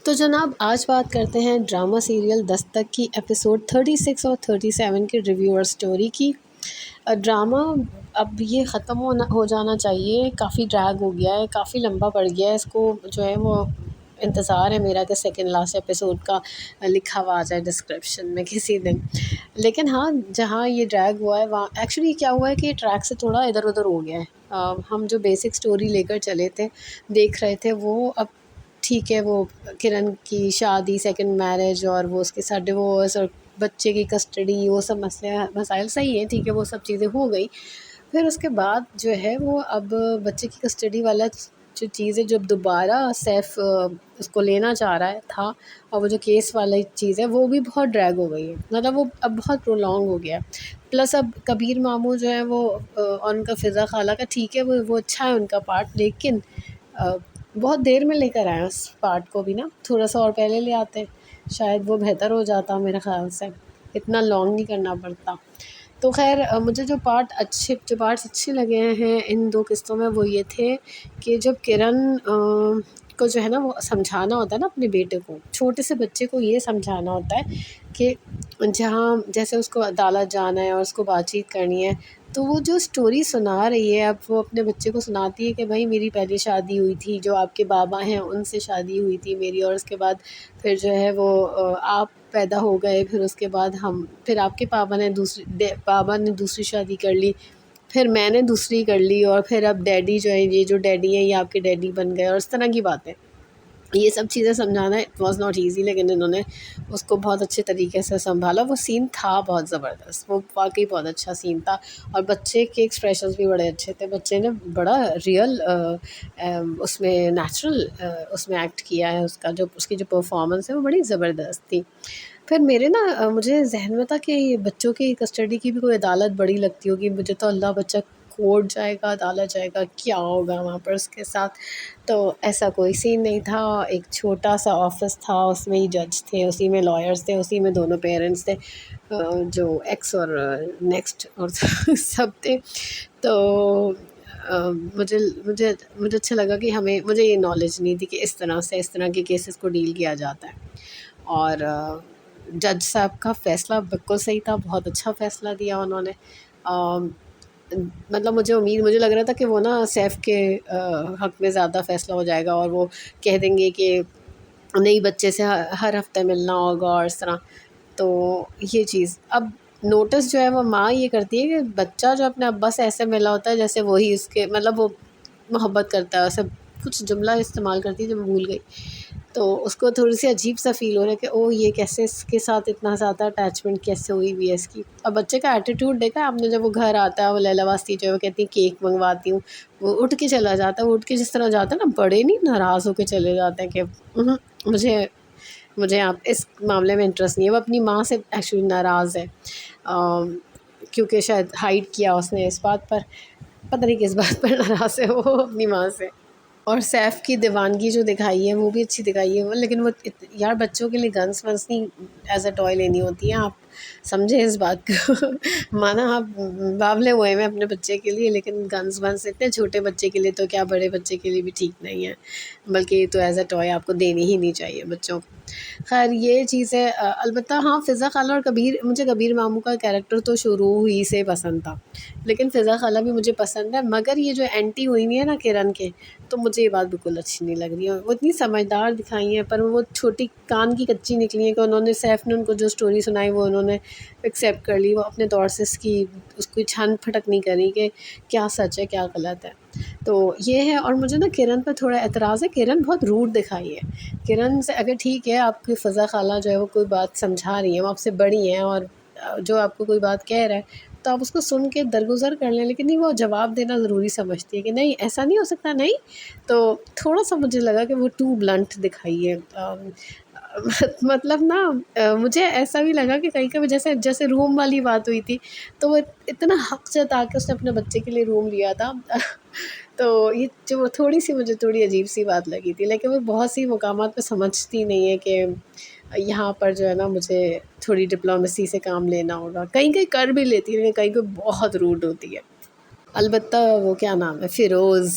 तो जनाब आज बात करते हैं ड्रामा सीरियल दस्तक की एपिसोड 36 और 37 के रिव्यू और स्टोरी की। ड्रामा अब ये ख़त्म हो जाना चाहिए, काफ़ी ड्रैग हो गया है, काफ़ी लंबा पड़ गया है। इसको जो है वो इंतज़ार है मेरा कि सेकंड लास्ट एपिसोड का लिखा हुआ आ जाए डिस्क्रिप्शन में किसी दिन। लेकिन हाँ, जहाँ ये ड्रैग हुआ है वहाँ एक्चुअली क्या हुआ है कि ट्रैक से थोड़ा इधर उधर हो गया है। हम जो बेसिक स्टोरी लेकर चले थे, देख रहे थे, वो अब ठीक है। वो किरण की शादी, सेकंड मैरिज और वो उसके साथ डिवोर्स और बच्चे की कस्टडी, वो सब मसले मसाइल सही है, ठीक है, वो सब चीज़ें हो गई। फिर उसके बाद जो है वो अब बच्चे की कस्टडी वाला जो चीज़ है, जब दोबारा सैफ उसको लेना चाह रहा है था, और वो जो केस वाली चीज़ है वो भी बहुत ड्रैग हो गई है। मतलब वो अब बहुत प्रोलॉन्ग हो गया है। प्लस अब कबीर मामू जो है वो और उनका फ़िज़ा खाला का ठीक है, वो अच्छा है उनका पार्ट, लेकिन बहुत देर में लेकर आए उस पार्ट को भी ना। थोड़ा सा और पहले ले आते, शायद वो बेहतर हो जाता मेरे ख़्याल से, इतना लॉन्ग नहीं करना पड़ता। तो ख़ैर मुझे जो पार्ट्स अच्छे लगे हैं इन 2 किस्तों में, वो ये थे कि जब किरण को जो है ना वो समझाना होता है ना अपने बेटे को, छोटे से बच्चे को ये समझाना होता है कि जहाँ जैसे उसको अदालत जाना है और उसको बातचीत करनी है, तो वो जो स्टोरी सुना रही है, अब वो अपने बच्चे को सुनाती है कि भाई मेरी पहली शादी हुई थी, जो आपके बाबा हैं उनसे शादी हुई थी मेरी, और उसके बाद फिर जो है वो आप पैदा हो गए, फिर उसके बाद फिर आपके पापा ने दूसरी शादी कर ली, फिर मैंने दूसरी कर ली, और फिर अब डैडी जो है, ये जो डैडी हैं ये आपके डैडी बन गए, और इस तरह की बातें। ये सब चीज़ें समझाना इट वाज़ नॉट ईज़ी, लेकिन इन्होंने उसको बहुत अच्छे तरीके से सँभाला। वो सीन था बहुत ज़बरदस्त, वो वाक़ई बहुत अच्छा सीन था, और बच्चे के एक्सप्रेशंस भी बड़े अच्छे थे। बच्चे ने बड़ा रियल उसमें नेचुरल उसमें एक्ट किया है। उसकी जो परफ़ॉर्मेंस है वो बड़ी ज़बरदस्त थी। फिर मेरे ना मुझे ज़हन में था कि ये बच्चों की कस्टडी की भी कोई अदालत बड़ी लगती होगी। मुझे तो अल्लाह बच्चा कोर्ट जाएगा, अदालत जाएगा, क्या होगा वहाँ पर उसके साथ। तो ऐसा कोई सीन नहीं था। एक छोटा-सा ऑफ़िस था, उसमें ही जज थे, उसी में लॉयर्स थे, उसी में दोनों पेरेंट्स थे, जो एक्स और नेक्स्ट और सब थे। तो मुझे मुझे मुझे अच्छा लगा कि मुझे ये नॉलेज नहीं थी कि इस तरह के केसेस को डील किया जाता है। और जज साहब का फ़ैसला बिल्कुल सही था, बहुत अच्छा फ़ैसला दिया उन्होंने। मतलब मुझे लग रहा था कि वो ना सैफ के हक़ में ज़्यादा फ़ैसला हो जाएगा, और वो कह देंगे कि नहीं, बच्चे से हर हफ़्ते मिलना होगा और इस तरह। तो ये चीज़ अब नोटिस जो है वो माँ ये करती है कि बच्चा जो अपने अब्बा से ऐसे मिला होता है जैसे वही उसके, मतलब वो मोहब्बत करता है, ऐसा कुछ जुमला इस्तेमाल करती है जो मैं भूल गई। तो उसको थोड़ी-सी अजीब-सा फ़ील हो रहा है कि ओह! ये कैसे इसके साथ इतना ज़्यादा अटैचमेंट कैसे हुई हुई है इसकी। अब बच्चे का एटीट्यूड देखा है आपने, जब वो घर आता है, वो लैलाबास्ती जो है वो कहती है केक मँगवाती हूँ, वो उठ के चला जाता है। वो उठ के जिस तरह जाता है ना, बड़े नहीं नाराज़ होके चले जाते हैं कि मुझे मुझे आप इस मामले में इंटरेस्ट नहीं है। वो अपनी माँ से एक्चुअली नाराज़ है, क्योंकि शायद हाइड किया उसने इस बात पर, पता नहीं किस बात पर नाराज़ है वो अपनी माँ से। और सैफ की दीवानगी जो दिखाई है वो भी अच्छी दिखाई है वो, लेकिन वो यार बच्चों के लिए गन्स वन्स नहीं एज अ टॉय लेनी होती है, आप समझें इस बात को। माना आप बावले हुए हैं अपने बच्चे के लिए, लेकिन गन्स वन्स इतने छोटे बच्चे के लिए तो क्या, बड़े बच्चे के लिए भी ठीक नहीं है, बल्कि ये तो एज अ टॉय आपको देनी ही नहीं चाहिए बच्चों को। खैर ये चीज़ें अलबत्ता हाँ, फ़िज़ा खाला और मुझे कबीर मामू का कैरेक्टर तो शुरू ही से पसंद था, लेकिन फ़िज़ा खाला भी मुझे पसंद है, मगर ये जो एंटी हुई हुई है ना किरण के, तो मुझे ये बात बिल्कुल अच्छी नहीं लग रही है। वो इतनी समझदार दिखाई हैं, पर वो छोटी कान की कच्ची निकली हैं कि उन्होंने, सैफ ने उनको जो स्टोरी सुनाई वो उन्होंने एक्सेप्ट कर ली। वो अपने तौर से उसकी छान फटक नहीं करी कि क्या सच है क्या गलत है। तो ये है। और मुझे ना किरण पर थोड़ा एतराज़ है, किरण बहुत रूड दिखाई है। किरण से अगर ठीक है आपकी फ़ज़ा खाला जो है वो कोई बात समझा रही हैं, वो आपसे बड़ी हैं, और जो आपको कोई बात कह रहा है तो आप उसको सुन के दरगुज़र कर लें, लेकिन नहीं, वो जवाब देना ज़रूरी समझती है कि नहीं ऐसा नहीं हो सकता, नहीं। तो थोड़ा-सा मुझे लगा कि वो टू ब्लंट दिखाई है। मतलब ना मुझे ऐसा भी लगा कि कहीं-कभी जैसे जैसे रूम वाली बात हुई थी, तो वो इतना हक़ जता के उसने अपने बच्चे के लिए रूम लिया था। तो ये जो थोड़ी-सी मुझे थोड़ी अजीब-सी बात लगी थी, लेकिन वो बहुत सी मुकामात पे समझती नहीं है कि यहाँ पर जो है ना मुझे थोड़ी डिप्लोमेसी से काम लेना होगा। कहीं-कहीं कर भी लेती है, लेकिन कहीं-कहीं बहुत रूड होती है। अलबत्ता वो क्या नाम है, फ़िरोज़,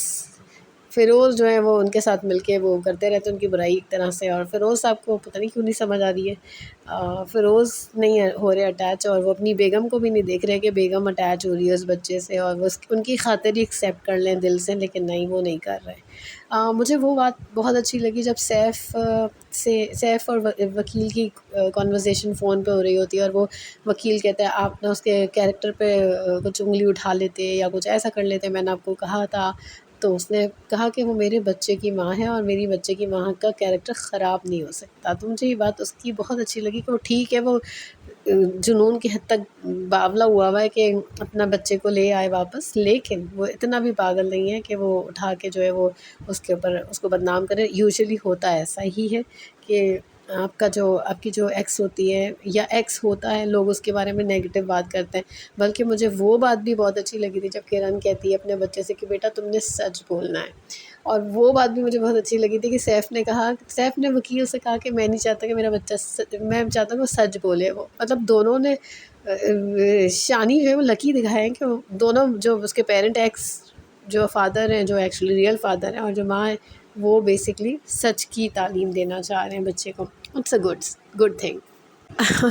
फ़िरोज़ जो है वो उनके साथ मिलके वो करते रहते हैं उनकी बुराई एक तरह से, और फ़िरोज़ साहब को पता नहीं क्यों नहीं समझ आ रही है, फ़िरोज़ नहीं हो रहे अटैच, और वो अपनी बेगम को भी नहीं देख रहे कि बेगम अटैच हो रही है उस बच्चे से, और वो उनकी खातिर ही एक्सेप्ट कर लें दिल से, लेकिन नहीं, वो नहीं कर रहे। मुझे वो बात बहुत अच्छी लगी जब सैफ़ और वकील की कॉन्वर्सेशन फ़ोन पे हो रही होती है, और वो वकील कहता है आप ना उसके कैरेक्टर पे कुछ उँगली उठा लेते या कुछ ऐसा कर लेते, मैंने आपको कहा था। तो उसने कहा कि वो मेरे बच्चे की माँ है, और मेरी बच्चे की माँ का कैरेक्टर ख़राब नहीं हो सकता। तो मुझे ये बात उसकी बहुत अच्छी लगी कि वो ठीक है, वो जुनून की हद तक बावला हुआ है कि अपना बच्चे को ले आए वापस, लेकिन वो इतना भी पागल नहीं है कि वो उठा के जो है वो उसके ऊपर उसको बदनाम करे। यूजुअली होता ऐसा ही है कि आपकी जो एक्स होती है या एक्स होता है, लोग उसके बारे में नेगेटिव बात करते हैं। बल्कि मुझे वो बात भी बहुत अच्छी लगी थी जब किरण कहती है अपने बच्चे से कि बेटा तुमने सच बोलना है। और वो बात भी मुझे बहुत अच्छी लगी थी कि सैफ़ ने वकील से कहा कि मैं नहीं चाहता कि मेरा बच्चा मैं चाहता हूँ वो सच बोले। वो मतलब दोनों ने शानी जो है वो लकी दिखाए हैं कि वो दोनों, जो उसके पेरेंट एक्स जो फ़ादर हैं, जो एक्चुअली रियल फ़ादर हैं, और जो माँ है, वो बेसिकली सच की तालीम देना चाह रहे हैं बच्चे को। It's a good thing.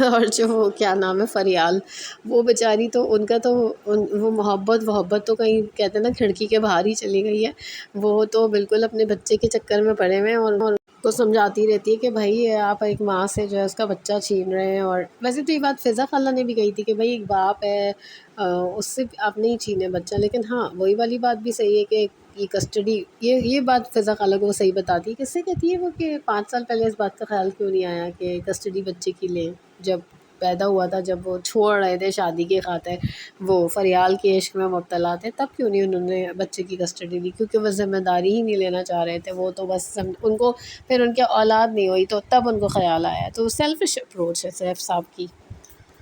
और जो वो क्या नाम है फ़रियाल, वो बेचारी तो उनका तो वो मोहब्बत तो कहीं कहते हैं ना खिड़की के बाहर ही चली गई है। वो तो बिल्कुल अपने बच्चे के चक्कर में पड़े हुए हैं, और उसको समझाती रहती है कि भाई आप एक माँ से जो है उसका बच्चा छीन रहे हैं। और वैसे तो ये बात फ़िज़ा ख़ाला ने भी कही थी कि भाई एक बाप है, उससे आप नहीं छीने बच्चा। लेकिन हाँ, वही वाली बात भी सही है कि ये कस्टडी, ये बात फ़िज़ा ख़ाला को वो सही बताती है। किससे कहती है वो कि 5 साल पहले इस बात का ख़्याल क्यों नहीं आया कि कस्टडी बच्चे की लें? जब पैदा हुआ था, जब वो छोड़ रहे थे शादी की खातिर, वो फ़रियाल के इश्क में मुब्तला थे, तब क्यों नहीं उन्होंने बच्चे की कस्टडी ली? क्योंकि वो ज़िम्मेदारी ही नहीं लेना चाह रहे थे। वो तो बस उनको फिर उनकी औलाद नहीं हुई तो तब उनको ख़्याल आया। तो सेल्फ़िश अप्रोच है सैफ़ साहब की।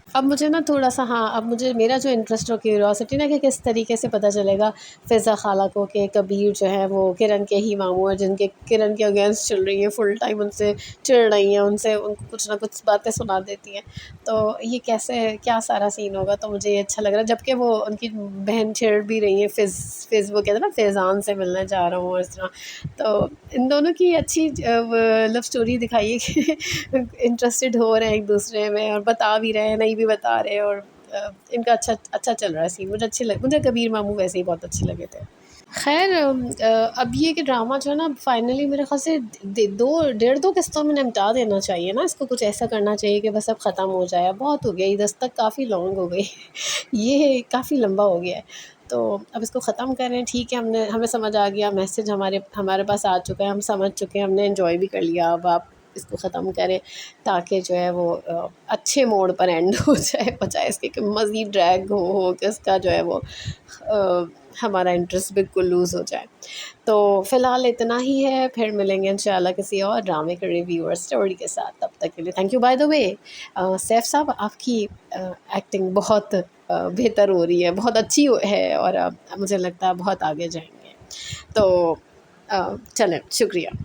अब मुझे ना थोड़ा-सा, हाँ, अब मुझे मेरा जो इंटरेस्ट और क्यूरियोसिटी ना कि किस तरीके से पता चलेगा फ़िज़ा ख़ाला को कि कबीर जो है वो किरण के ही मामू हैं, जिनके किरण के अगेंस्ट चल रही हैं, फुल टाइम उनसे चिढ़ रही हैं, उनको कुछ ना कुछ बातें सुना देती हैं। तो ये कैसे क्या सारा सीन होगा, तो मुझे ये अच्छा लग रहा है। जबकि वो उनकी बहन छेड़ भी रही है, फ़िज़ वो कहते हैं ना फ़ैज़ान से मिलने जा रहा हूँ और इस तरह। तो इन दोनों की अच्छी लव स्टोरी दिखाई है कि इंटरेस्टेड हो रहे हैं एक-दूसरे में, और बता भी रहे हैं, नहीं भी बता रहे, और इनका अच्छा अच्छा चल रहा है सीन। मुझे कबीर मामू वैसे ही बहुत अच्छे लगे थे। ख़ैर अब ये कि ड्रामा जो है ना फाइनली मेरे ख़्याल से 2 किस्तों में निपटा देना चाहिए ना। इसको कुछ ऐसा करना चाहिए कि बस अब ख़त्म हो जाए। अब बहुत हो गया, ये दस्तक काफ़ी लॉन्ग हो गई ये काफ़ी लंबा हो गया है। तो अब इसको ख़त्म करें, ठीक है, हमें समझ आ गया, मैसेज हमारे हमारे पास आ चुका है, हम समझ चुके हैं, हमने एन्जॉय भी कर लिया। अब आप इसको ख़त्म करें ताकि जो है वो अच्छे मोड़ पर एंड हो जाए, बजाए इसके कि मज़ीद ड्रैग हो के उसका जो है वो हमारा इंटरेस्ट बिल्कुल लूज़ हो जाए। तो फ़िलहाल इतना ही है, फिर मिलेंगे इंशाल्लाह किसी और ड्रामे के रिव्यू और स्टोरी के साथ। तब तक के लिए thank you. By the way Saif साहब, आपकी एक्टिंग बहुत बेहतर हो रही है, बहुत अच्छी है, और मुझे लगता है बहुत आगे जाएँगे। तो चलें, शुक्रिया।